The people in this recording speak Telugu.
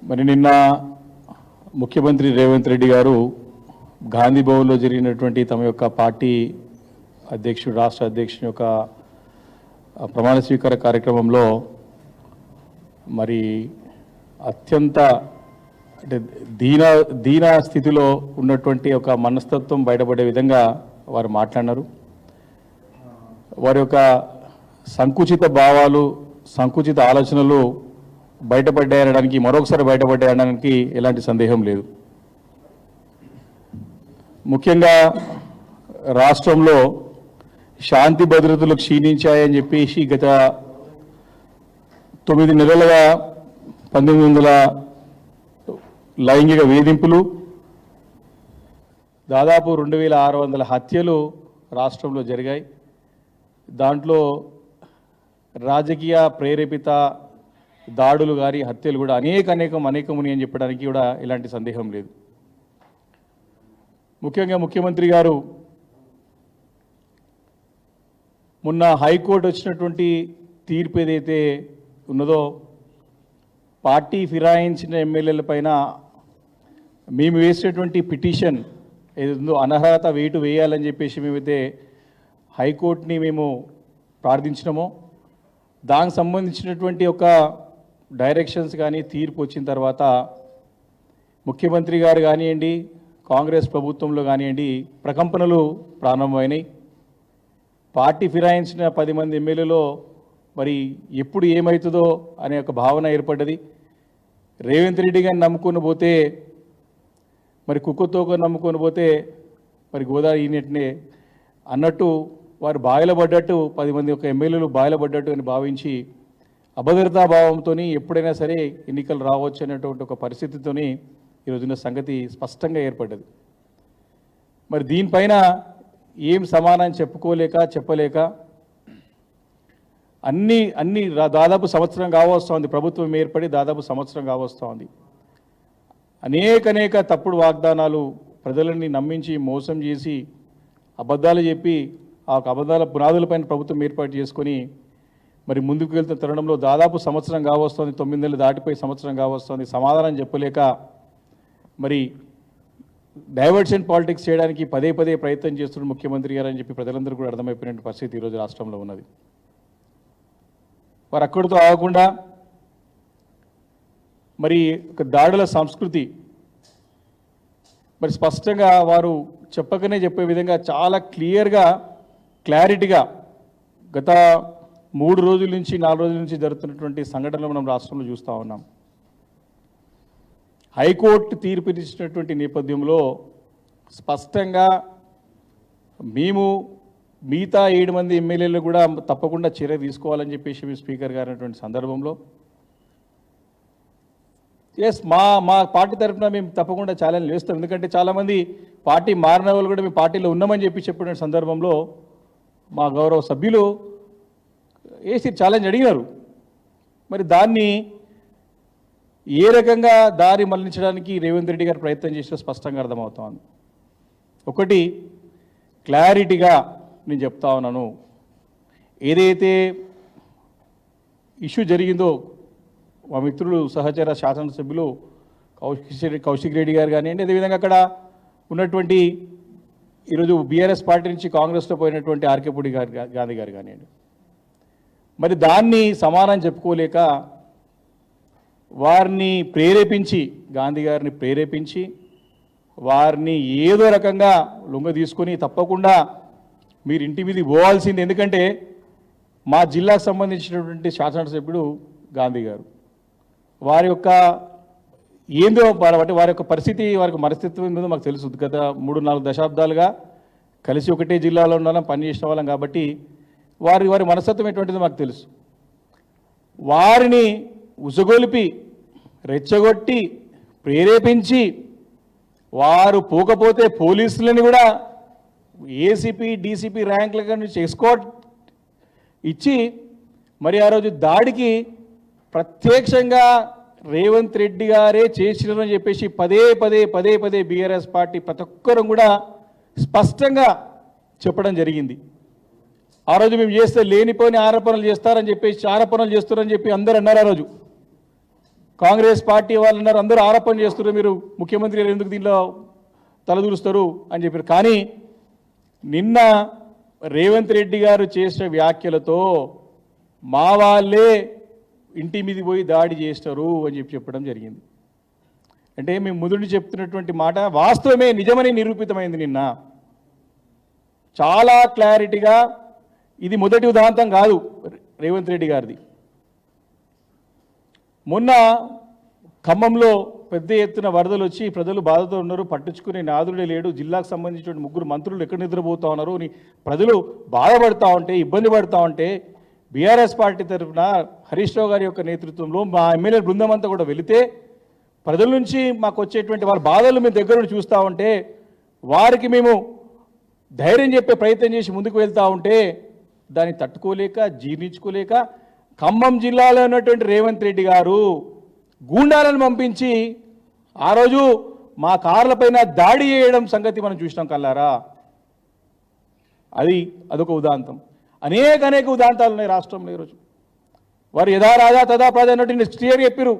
మరి నిన్న ముఖ్యమంత్రి రేవంత్ రెడ్డి గారు గాంధీ భవన్లో జరిగినటువంటి తమ యొక్క పార్టీ అధ్యక్షుడు రాష్ట్ర అధ్యక్షుని యొక్క ప్రమాణ స్వీకార కార్యక్రమంలో మరి అత్యంత అంటే దీన స్థితిలో ఉన్నటువంటి ఒక మనస్తత్వం బయటపడే విధంగా వారు మాట్లాడినారు. వారి యొక్క సంకుచిత భావాలు, సంకుచిత ఆలోచనలు బయటపడ్డాయనడానికి, మరొకసారి బయటపడ్డాయనడానికి ఎలాంటి సందేహం లేదు. ముఖ్యంగా రాష్ట్రంలో శాంతి భద్రతలు క్షీణించాయని చెప్పేసి గత 9 నెలలుగా 1900 లైంగిక వేధింపులు, దాదాపు 2600 హత్యలు రాష్ట్రంలో జరిగాయి. దాంట్లో రాజకీయ ప్రేరేపిత దాడులు కానీ హత్యలు కూడా అనేకముని అని చెప్పడానికి కూడా ఎలాంటి సందేహం లేదు. ముఖ్యంగా ముఖ్యమంత్రి గారు మొన్న హైకోర్టు వచ్చినటువంటి తీర్పు ఏదైతే ఉన్నదో, పార్టీ ఫిరాయించిన ఎమ్మెల్యేల పైన మేము వేసినటువంటి పిటిషన్ ఏదో అనర్హత వేటు వేయాలని చెప్పేసి మేమైతే హైకోర్టుని మేము ప్రార్థించినామో, దానికి సంబంధించినటువంటి ఒక డైరెక్షన్స్ కానీ తీర్పు వచ్చిన తర్వాత ముఖ్యమంత్రి గారు కానివ్వండి, కాంగ్రెస్ ప్రభుత్వంలో కానివ్వండి ప్రకంపనలు ప్రారంభమైనాయి. పార్టీ ఫిరాయించిన 10 మంది ఎమ్మెల్యేలో మరి ఎప్పుడు ఏమవుతుందో అనే ఒక భావన ఏర్పడ్డది. రేవంత్ రెడ్డి గారిని నమ్ముకొని పోతే, మరి కుక్కతోక నమ్ముకొని పోతే మరి గోదావరి ఈనెట్నే అన్నట్టు వారు బాయలబడ్డట్టు 10 మంది ఒక ఎమ్మెల్యేలు బాయలబడ్డట్టు అని భావించి అభద్రతా భావంతో ఎప్పుడైనా సరే ఎన్నికలు రావచ్చు అనేటువంటి ఒక పరిస్థితితో ఈరోజున సంగతి స్పష్టంగా ఏర్పడ్డది. మరి దీనిపైన ఏం సమాధానం చెప్పలేక అన్ని దాదాపు సంవత్సరం కావస్తోంది, ప్రభుత్వం ఏర్పడి దాదాపు సంవత్సరం కావస్తోంది. అనేక తప్పుడు వాగ్దానాలు ప్రజలని నమ్మించి మోసం చేసి అబద్ధాలు చెప్పి ఆ అబద్ధాల పునాదులపైన ప్రభుత్వం ఏర్పాటు చేసుకొని మరి ముందుకు వెళ్తున్న తరుణంలో దాదాపు సంవత్సరం కావస్తోంది, 9 నెలలు దాటిపోయి సంవత్సరం కావస్తోంది. సమాధానం చెప్పలేక మరి డైవర్షన్ పాలిటిక్స్ చేయడానికి పదే ప్రయత్నం చేస్తున్న ముఖ్యమంత్రి గారు అని చెప్పి ప్రజలందరూ కూడా అర్థమైపోయిన పరిస్థితి ఈరోజు రాష్ట్రంలో ఉన్నది. వారు అక్కడితో ఆగకుండా మరి ఒక దాడుల సంస్కృతి మరి స్పష్టంగా వారు చెప్పకనే చెప్పే విధంగా చాలా క్లారిటీగా గత 3 రోజుల నుంచి 4 రోజుల నుంచి జరుగుతున్నటువంటి సంఘటనలు మనం రాష్ట్రంలో చూస్తూ ఉన్నాం. హైకోర్టు తీర్పు ఇచ్చినటువంటి నేపథ్యంలో స్పష్టంగా మేము మిగతా 7 మంది ఎమ్మెల్యేలు కూడా తప్పకుండా చర్య తీసుకోవాలని చెప్పేసి స్పీకర్ గారు అన్నటువంటి సందర్భంలో మా పార్టీ తరఫున మేము తప్పకుండా ఛాలెంజ్ వేస్తాం. ఎందుకంటే చాలామంది పార్టీ మారిన వాళ్ళు కూడా మేము పార్టీలో ఉన్నామని చెప్పిన సందర్భంలో మా గౌరవ సభ్యులు వేసి ఛాలెంజ్ అడిగారు. మరి దాన్ని ఏ రకంగా దారి మళ్లించడానికి రేవంత్ రెడ్డి గారు ప్రయత్నం చేసినా స్పష్టంగా అర్థమవుతోంది. ఒకటి క్లారిటీగా నేను చెప్తా ఉన్నాను, ఏదైతే ఇష్యూ జరిగిందో మా మిత్రులు సహచర శాసనసభ్యులు కౌశిక్ రెడ్డి గారు కానివ్వండి, అదేవిధంగా అక్కడ ఉన్నటువంటి ఈరోజు బీఆర్ఎస్ పార్టీ నుంచి కాంగ్రెస్లో పోయినటువంటి ఆర్కేపూడి గాంధీ గారు కానివ్వండి, మరి దాన్ని సమానం చెప్పుకోలేక వారిని ప్రేరేపించి, గాంధీ గారిని ప్రేరేపించి వారిని ఏదో రకంగా లొంగ తీసుకొని తప్పకుండా మీరు ఇంటి మీదకి పోవాల్సింది, ఎందుకంటే మా జిల్లాకు సంబంధించినటువంటి శాసనసభ్యుడు గాంధీ గారు, వారి యొక్క ఏందో వారి యొక్క పరిస్థితి, వారికి మనస్తత్వం ఏందో మాకు తెలుసు. గత 3-4 దశాబ్దాలుగా కలిసి ఒకటే జిల్లాలో ఉన్నాం, పనిచేసిన వాళ్ళం కాబట్టి వారి మనస్తత్వం ఎటువంటిదో మాకు తెలుసు. వారిని ఉసగొలిపి రెచ్చగొట్టి ప్రేరేపించి వారు పోకపోతే పోలీసులని కూడా ఏసీపీ డీసీపీ ర్యాంకుల నుంచి ఎస్కార్ట్ ఇచ్చి మరి ఆ రోజు దాడికి ప్రత్యక్షంగా రేవంత్ రెడ్డి గారే చేసినారని చెప్పేసి పదే బీఆర్ఎస్ పార్టీ ప్రతి ఒక్కరూ కూడా స్పష్టంగా చెప్పడం జరిగింది. ఆ రోజు మేము చేస్తే లేనిపోని ఆరోపణలు చేస్తారని చెప్పేసి ఆరోపణలు చేస్తారని చెప్పి అందరూ అన్నారు. ఆ రోజు కాంగ్రెస్ పార్టీ వాళ్ళు అన్నారు, అందరూ ఆరోపణ చేస్తున్నారు, మీరు ముఖ్యమంత్రి గారు ఎందుకు దీనిలో తలదూరుస్తారు అని చెప్పారు. కానీ నిన్న రేవంత్ రెడ్డి గారు చేసిన వ్యాఖ్యలతో మా వాళ్ళే ఇంటి మీద పోయి దాడి చేస్తారు అని చెప్పడం జరిగింది. అంటే మేము మొదటి చెప్తున్నటువంటి మాట వాస్తవమే, నిజమని నిరూపితమైంది. నిన్న చాలా క్లారిటీగా ఇది మొదటి ఉదాంతం కాదు రేవంత్ రెడ్డి గారిది. మొన్న ఖమ్మంలో పెద్ద ఎత్తున వరదలు వచ్చి ప్రజలు బాధతో ఉన్నారు, పట్టించుకునే నాదుడే లేడు, జిల్లాకు సంబంధించిన 3 మంత్రులు ఎక్కడ నిద్రపోతూ ఉన్నారు అని ప్రజలు బాధపడతా ఉంటే, ఇబ్బంది పడుతూ ఉంటే బీఆర్ఎస్ పార్టీ తరఫున హరీష్ రావు గారి యొక్క నేతృత్వంలో మా ఎమ్మెల్యే బృందం అంతా కూడా వెళితే ప్రజల నుంచి మాకు వచ్చేటువంటి వాళ్ళ బాధలు మేము దగ్గర నుండి చూస్తూ ఉంటే వారికి మేము ధైర్యం చెప్పే ప్రయత్నం చేసి ముందుకు వెళ్తూ ఉంటే దాన్ని తట్టుకోలేక జీర్ణించుకోలేక ఖమ్మం జిల్లాలో ఉన్నటువంటి రేవంత్ రెడ్డి గారు గూండాలను పంపించి ఆ రోజు మా కార్లపైన దాడి చేయడం సంగతి మనం చూసినాం కల్లారా. అదొక ఉదాంతం. అనేక ఉదాంతాలు ఉన్నాయి రాష్ట్రంలో ఈరోజు. వారు యథా రాజా తదా ప్రజా అన్నట్టు క్లియర్ చెప్పారు.